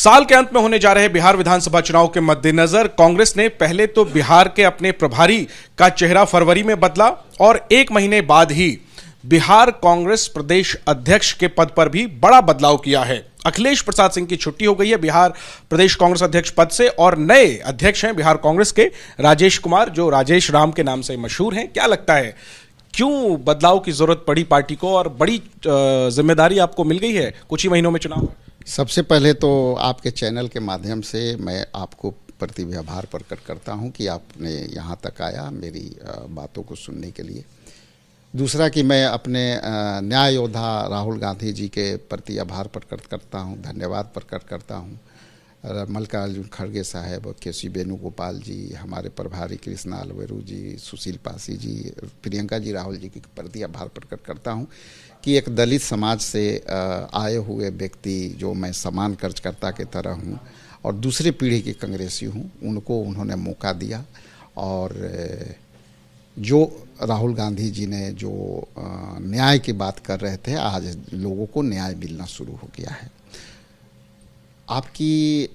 साल के अंत में होने जा रहे बिहार विधानसभा चुनाव के मद्देनजर कांग्रेस ने पहले तो बिहार के अपने प्रभारी का चेहरा फरवरी में बदला और एक महीने बाद ही बिहार कांग्रेस प्रदेश अध्यक्ष के पद पर भी बड़ा बदलाव किया है। अखिलेश प्रसाद सिंह की छुट्टी हो गई है बिहार प्रदेश कांग्रेस अध्यक्ष पद से और नए अध्यक्ष हैं बिहार कांग्रेस के राजेश कुमार, जो राजेश राम के नाम से मशहूर हैं। क्या लगता है, क्यों बदलाव की जरूरत पड़ी पार्टी को और बड़ी जिम्मेदारी आपको मिल गई है कुछ ही महीनों में चुनाव? सबसे पहले तो आपके चैनल के माध्यम से मैं आपको प्रति आभार प्रकट करता हूं कि आपने यहां तक आया मेरी बातों को सुनने के लिए। दूसरा कि मैं अपने न्याय योद्धा राहुल गांधी जी के प्रति आभार प्रकट करता हूं, धन्यवाद प्रकट करता हूं। मल्लिकार्जुन खड़गे साहब, केसी वेणुगोपाल जी, हमारे प्रभारी कृष्णा अलवेरू जी, सुशील पासी जी, प्रियंका जी, राहुल जी के प्रति आभार प्रकट करता हूं कि एक दलित समाज से आए हुए व्यक्ति जो मैं समान कार्यकर्ता के तरह हूं और दूसरी पीढ़ी के कांग्रेसी हूं, उनको उन्होंने मौका दिया। और जो राहुल गांधी जी ने जो न्याय की बात कर रहे थे, आज लोगों को न्याय मिलना शुरू हो गया है। आपकी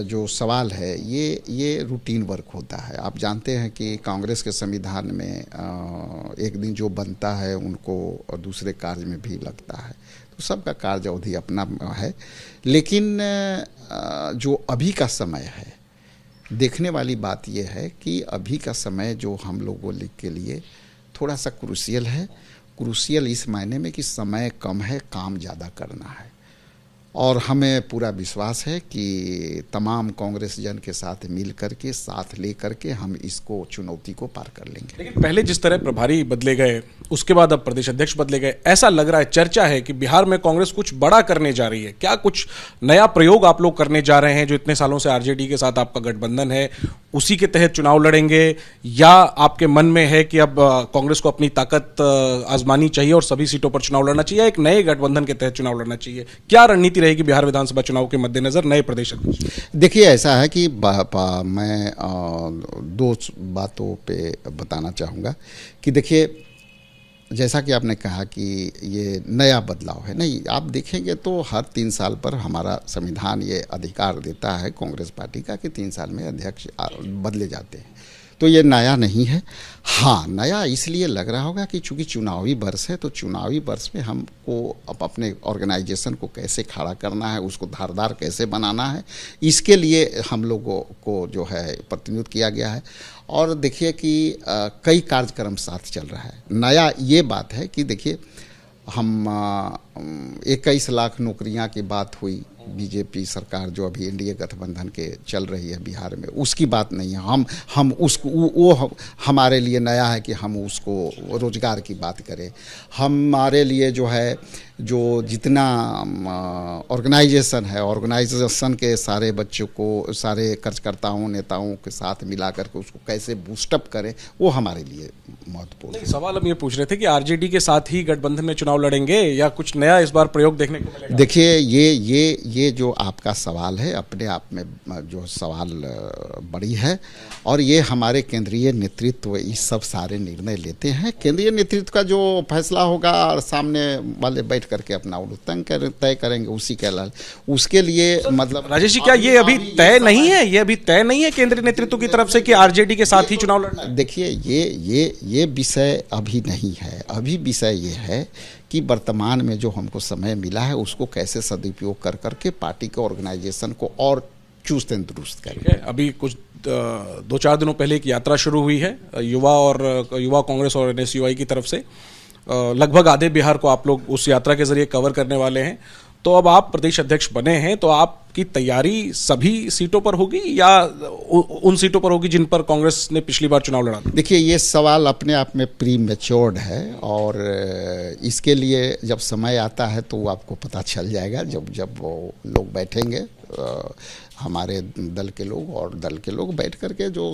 जो सवाल है ये रूटीन वर्क होता है। आप जानते हैं कि कांग्रेस के संविधान में एक दिन जो बनता है उनको दूसरे कार्य में भी लगता है, तो सबका कार्य अवधि अपना है। लेकिन जो अभी का समय है, देखने वाली बात यह है कि अभी का समय जो हम लोगों के लिए थोड़ा सा क्रूशियल है। क्रूशियल इस मायने में कि समय कम है, काम ज़्यादा करना है। और हमें पूरा विश्वास है कि तमाम कांग्रेस जन के साथ मिल करके, साथ ले करके हम इसको चुनौती को पार कर लेंगे। लेकिन पहले जिस तरह प्रभारी बदले गए, उसके बाद अब प्रदेश अध्यक्ष बदले गए, ऐसा लग रहा है, चर्चा है कि बिहार में कांग्रेस कुछ बड़ा करने जा रही है। क्या कुछ नया प्रयोग आप लोग करने जा रहे हैं? जो इतने सालों से आरजेडी के साथ आपका गठबंधन है, उसी के तहत चुनाव लड़ेंगे, या आपके मन में है कि अब कांग्रेस को अपनी ताकत आजमानी चाहिए और सभी सीटों पर चुनाव लड़ना चाहिए, एक नए गठबंधन के तहत चुनाव लड़ना चाहिए? क्या रणनीति रहेगी बिहार विधानसभा चुनाव के मद्देनजर नए प्रदेश अध्यक्ष? देखिए, ऐसा है कि मैं दो बातों पे बताना चाहूँगा कि देखिए, जैसा कि आपने कहा कि ये नया बदलाव है, नहीं, आप देखेंगे तो हर 3 साल पर हमारा संविधान ये अधिकार देता है कांग्रेस पार्टी का कि 3 साल में अध्यक्ष बदले जाते हैं, तो ये नया नहीं है। हाँ, नया इसलिए लग रहा होगा कि चूंकि चुनावी वर्ष है, तो चुनावी वर्ष में हमको अपने ऑर्गेनाइजेशन को कैसे खड़ा करना है, उसको धारदार कैसे बनाना है, इसके लिए हम लोगों को जो है प्रतिनियुक्त किया गया है। और देखिए कि कई कार्यक्रम साथ चल रहा है। नया ये बात है कि देखिए, हम 21 लाख नौकरियां की बात हुई, बीजेपी सरकार जो अभी एनडीए गठबंधन के चल रही है बिहार में, उसकी बात नहीं है। हम उसको वो हमारे लिए नया है कि हम उसको रोजगार की बात करें। हमारे लिए जो है, जो जितना ऑर्गेनाइजेशन है, ऑर्गेनाइजेशन के सारे बच्चों को, सारे कार्यकर्ताओं नेताओं के साथ मिला करके उसको कैसे बूस्टअप करें, वो हमारे लिए महत्वपूर्ण है। सवाल हम ये पूछ रहे थे कि आरजेडी के साथ ही गठबंधन में चुनाव लड़ेंगे या कुछ नया इस बार प्रयोग देखने को मिलेगा? देखिए, ये जो आपका सवाल है, अपने आप में जो सवाल बड़ी है, और ये हमारे केंद्रीय नेतृत्व इस सब सारे निर्णय लेते हैं। केंद्रीय नेतृत्व का जो फैसला होगा, सामने वाले बैठ करके अपना तय करेंगे, उसी के अलावा उसके लिए मतलब। राजेश जी, क्या ये अभी तय नहीं है? ये अभी तय नहीं है केंद्रीय नेतृत्व की तरफ से कि आरजेडी के साथ ही चुनाव लड़ना? देखिए, ये विषय अभी नहीं है। अभी विषय ये है कि वर्तमान में जो हमको समय मिला है, उसको कैसे सदुपयोग कर करके पार्टी के ऑर्गेनाइजेशन को और चुस्त दुरुस्त करें। अभी कुछ 2-4 दिनों पहले एक यात्रा शुरू हुई है युवा कांग्रेस और एनएसयूआई की तरफ से। लगभग आधे बिहार को आप लोग उस यात्रा के जरिए कवर करने वाले हैं। तो अब आप प्रदेश अध्यक्ष बने हैं, तो आपकी तैयारी सभी सीटों पर होगी या उन सीटों पर होगी जिन पर कांग्रेस ने पिछली बार चुनाव लड़ा था? देखिए, ये सवाल अपने आप में प्री मैच्योर्ड है और इसके लिए जब समय आता है तो आपको पता चल जाएगा। जब वो लोग बैठेंगे, हमारे दल के लोग और दल के लोग बैठ करके जो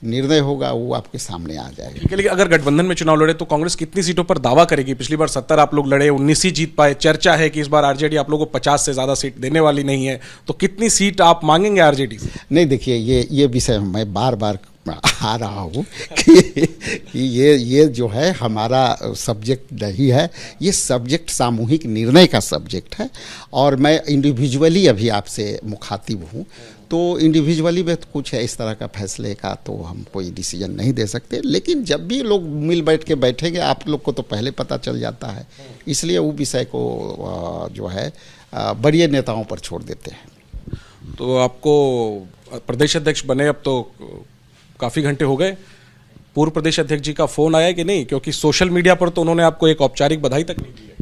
निर्णय होगा वो आपके सामने आ जाएगा। ठीक है, लेकिन अगर गठबंधन में चुनाव लड़े तो कांग्रेस कितनी सीटों पर दावा करेगी? पिछली बार 70 आप लोग लड़े, 19 ही जीत पाए। चर्चा है कि इस बार आरजेडी आप लोगों को 50 से ज़्यादा सीट देने वाली नहीं है, तो कितनी सीट आप मांगेंगे आरजेडी से? नहीं, देखिए, ये विषय मैं बार बार आ रहा हूँ कि ये जो है हमारा सब्जेक्ट नहीं है, ये सब्जेक्ट सामूहिक निर्णय का सब्जेक्ट है और मैं इंडिविजुअली अभी आपसे मुखातिब हूँ। तो इंडिविजुअली में कुछ है इस तरह का फैसले का तो हम कोई डिसीजन नहीं दे सकते, लेकिन जब भी लोग मिल बैठ के बैठेंगे आप लोग को तो पहले पता चल जाता है, इसलिए वो विषय को जो है बड़े नेताओं पर छोड़ देते हैं। तो आपको प्रदेश अध्यक्ष बने अब तो काफ़ी घंटे हो गए, पूर्व प्रदेश अध्यक्ष जी का फ़ोन आया कि नहीं? क्योंकि सोशल मीडिया पर तो उन्होंने आपको एक औपचारिक बधाई तक नहीं दी है।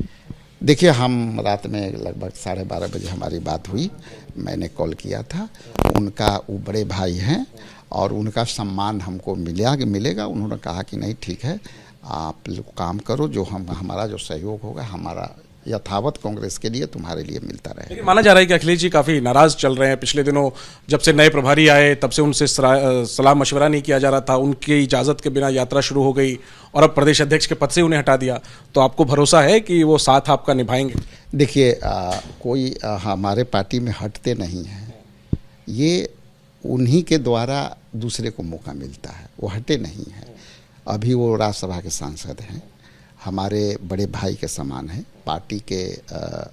देखिए, हम रात में लगभग 12:30 बजे हमारी बात हुई, मैंने कॉल किया था, उनका वो बड़े भाई हैं और उनका सम्मान हमको मिलेगा। उन्होंने कहा कि नहीं ठीक है, आप लोग काम करो, जो हमारा जो सहयोग होगा हमारा यथावत कांग्रेस के लिए तुम्हारे लिए मिलता रहेगा। लेकिन माना जा रहा है कि अखिलेश जी काफ़ी नाराज़ चल रहे हैं। पिछले दिनों जब से नए प्रभारी आए तब से उनसे सलाह मशवरा नहीं किया जा रहा था, उनकी इजाज़त के बिना यात्रा शुरू हो गई और अब प्रदेश अध्यक्ष के पद से उन्हें हटा दिया। तो आपको भरोसा है कि वो साथ आपका निभाएंगे? देखिए, कोई हमारे पार्टी में हटते नहीं हैं, ये उन्हीं के द्वारा दूसरे को मौका मिलता है, वो हटे नहीं हैं। अभी वो राज्यसभा के सांसद हैं, हमारे बड़े भाई के समान हैं, पार्टी के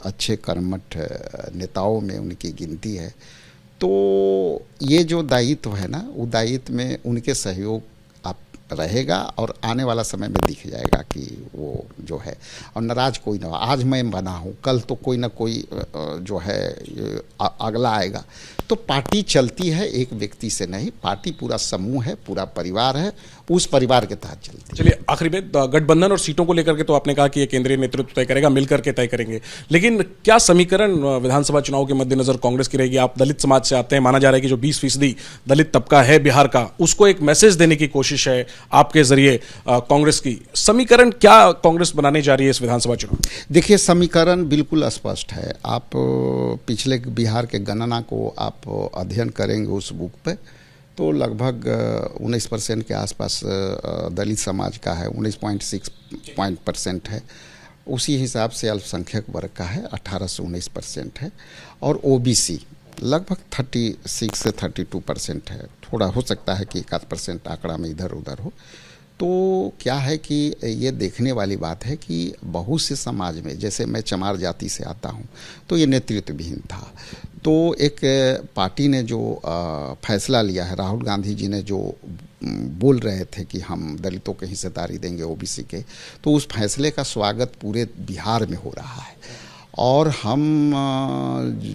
अच्छे कर्मठ नेताओं में उनकी गिनती है। तो ये जो दायित्व है ना, वो दायित्व में उनके सहयोग आप रहेगा और आने वाला समय में दिख जाएगा कि वो जो है, और नाराज कोई ना, आज मैं बना हूँ कल तो कोई ना कोई जो है अगला आएगा। तो पार्टी चलती है एक व्यक्ति से नहीं, पार्टी पूरा समूह है, पूरा परिवार है, उस परिवार के तहत चलती है। चलिए आखिरी में, गठबंधन और सीटों को लेकर के तो आपने कहा कि ये केंद्रीय नेतृत्व तय करेगा, मिलकर के तय करेंगे, लेकिन क्या समीकरण विधानसभा चुनाव के मद्देनजर कांग्रेस की रहेगी? आप दलित समाज से आते हैं, माना जा रहा है कि जो 20% दलित तबका है बिहार का, उसको एक मैसेज देने की कोशिश है आपके जरिए कांग्रेस की। समीकरण क्या कांग्रेस बनाने जा रही है इस विधानसभा चुनाव? देखिए, समीकरण बिल्कुल स्पष्ट है। आप पिछले बिहार के गणना को आप अध्ययन करेंगे उस बुक पे, तो लगभग 19% के आसपास दलित समाज का है, 19.6% है। उसी हिसाब से अल्पसंख्यक वर्ग का है, 18 से 19% है, और ओबीसी लगभग 36 से 32% है। थोड़ा हो सकता है कि 1% आंकड़ा में इधर उधर हो। तो क्या है कि ये देखने वाली बात है कि बहुत से समाज में, जैसे मैं चमार जाति से आता हूँ, तो ये नेतृत्व विहीन था। तो एक पार्टी ने जो फैसला लिया है, राहुल गांधी जी ने जो बोल रहे थे कि हम दलितों को हिस्सेदारी देंगे ओबीसी के, तो उस फैसले का स्वागत पूरे बिहार में हो रहा है। और हम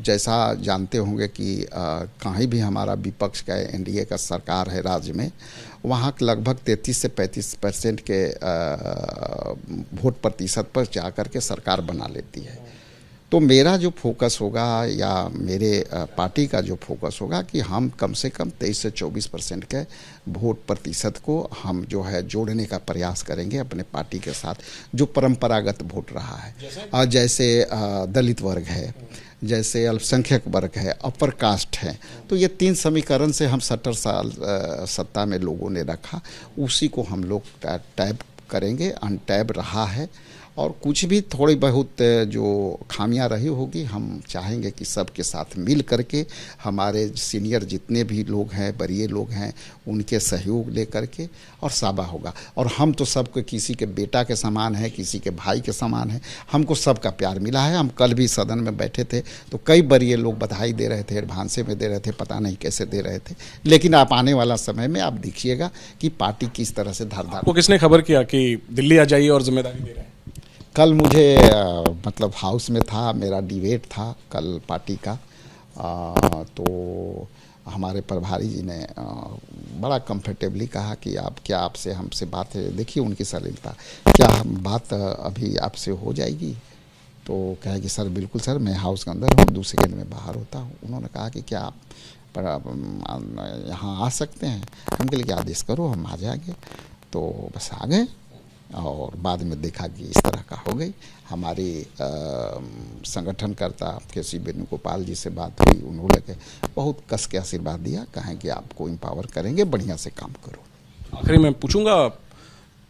जैसा जानते होंगे कि कहीं भी हमारा विपक्ष का एनडीए का सरकार है राज्य में, वहाँ लगभग 33 से 35% के वोट प्रतिशत पर जाकर के सरकार बना लेती है। तो मेरा जो फोकस होगा या मेरे पार्टी का जो फोकस होगा कि हम कम से कम 23 से 24% के वोट प्रतिशत को हम जो है जोड़ने का प्रयास करेंगे अपने पार्टी के साथ, जो परंपरागत वोट रहा है। जैसे दलित वर्ग है, जैसे अल्पसंख्यक वर्ग है, अपर कास्ट है, तो ये 3 समीकरण से हम 70 साल सत्ता में लोगों ने रखा, उसी को हम लोग टैब करेंगे, अनटैब रहा है। और कुछ भी थोड़ी बहुत जो खामियां रही होगी, हम चाहेंगे कि सबके साथ मिल करके हमारे सीनियर जितने भी लोग हैं, बड़े लोग हैं, उनके सहयोग ले करके और साबा होगा। और हम तो सबको किसी के बेटा के समान है, किसी के भाई के समान है, हमको सबका प्यार मिला है। हम कल भी सदन में बैठे थे तो कई बड़े लोग बधाई दे रहे थे, एडवांसे में दे रहे थे, पता नहीं कैसे दे रहे थे। लेकिन आप आने वाला समय में आप देखिएगा कि पार्टी किस तरह से धारदार। आपको किसने खबर किया कि दिल्ली आ जाइए और जिम्मेदारी दे रहे हैं? कल मुझे मतलब हाउस में था, मेरा डिबेट था कल पार्टी का, तो हमारे प्रभारी जी ने बड़ा कंफर्टेबली कहा कि आप क्या, आपसे हमसे बात है, देखिए उनकी सरलता, क्या हम बात अभी आपसे हो जाएगी? तो कहा कि सर बिल्कुल सर, मैं हाउस के अंदर हूँ, 2 सेकेंड में बाहर होता हूँ। उन्होंने कहा कि क्या आप यहाँ आ सकते हैं? हम के लिए आदेश करो, हम आ जाएंगे। तो बस आ गए और बाद में देखा कि इस तरह का हो गई। हमारी संगठनकर्ता केसी वेणुगोपाल जी से बात हुई, उन्होंने बहुत कस के आशीर्वाद दिया, कहें कि आपको एम्पावर करेंगे, बढ़िया से काम करो। आखिरी में पूछूंगा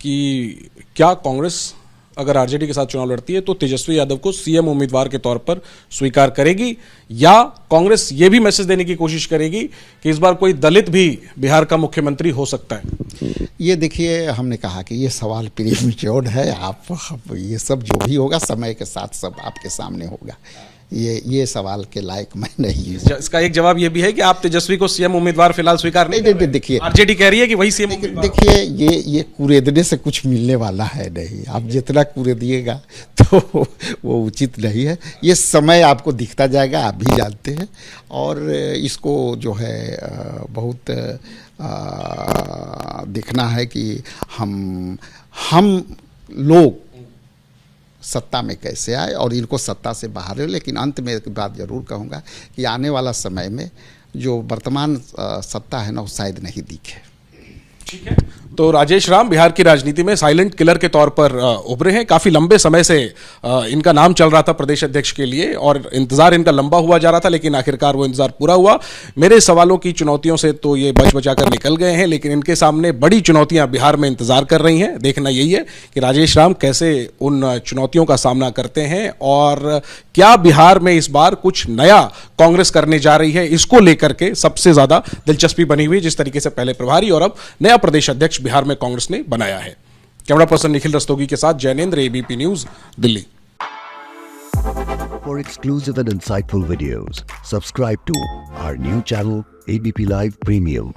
कि क्या कांग्रेस अगर आरजेडी के साथ चुनाव लड़ती है तो तेजस्वी यादव को सीएम उम्मीदवार के तौर पर स्वीकार करेगी, या कांग्रेस ये भी मैसेज देने की कोशिश करेगी कि इस बार कोई दलित भी बिहार का मुख्यमंत्री हो सकता है? ये देखिए, हमने कहा कि ये सवाल प्रीमेच्योर है। आप ये सब जो भी होगा समय के साथ सब आपके सामने होगा। ये सवाल के लायक मैं नहीं हूँ। इसका एक जवाब ये भी है कि आप तेजस्वी को सीएम उम्मीदवार फिलहाल स्वीकार नहीं कर रहे। देखिए, आरजेडी कह रही है कि वही सीएम उम्मीदवार। देखिए, ये कुरेदने से कुछ मिलने वाला है नहीं। आप जितना कुरेदिएगा तो वो उचित नहीं है। ये समय आपको दिखता जाएगा, आप भी जानते हैं। और इसको जो है बहुत देखना है कि हम लोग सत्ता में कैसे आए और इनको सत्ता से बाहर है। लेकिन अंत में एक बात जरूर कहूँगा कि आने वाला समय में जो वर्तमान सत्ता है ना, वो शायद नहीं दिखे। ठीक है, तो राजेश राम बिहार की राजनीति में साइलेंट किलर के तौर पर उभरे हैं। काफी लंबे समय से इनका नाम चल रहा था प्रदेश अध्यक्ष के लिए और इंतजार इनका लंबा हुआ जा रहा था, लेकिन आखिरकार वो इंतजार पूरा हुआ। मेरे सवालों की चुनौतियों से तो ये बच बचाकर निकल गए हैं, लेकिन इनके सामने बड़ी चुनौतियां बिहार में इंतजार कर रही हैं। देखना यही है कि राजेश राम कैसे उन चुनौतियों का सामना करते हैं और क्या बिहार में इस बार कुछ नया कांग्रेस करने जा रही है। इसको लेकर के सबसे ज्यादा दिलचस्पी बनी हुई, जिस तरीके से पहले प्रभारी और अब नया प्रदेश अध्यक्ष बिहार में कांग्रेस ने बनाया है। कैमरा पर्सन निखिल रस्तोगी के साथ Jainendra, ABP news, Delhi. For exclusive and insightful videos, subscribe to our new channel ABP Live Premium.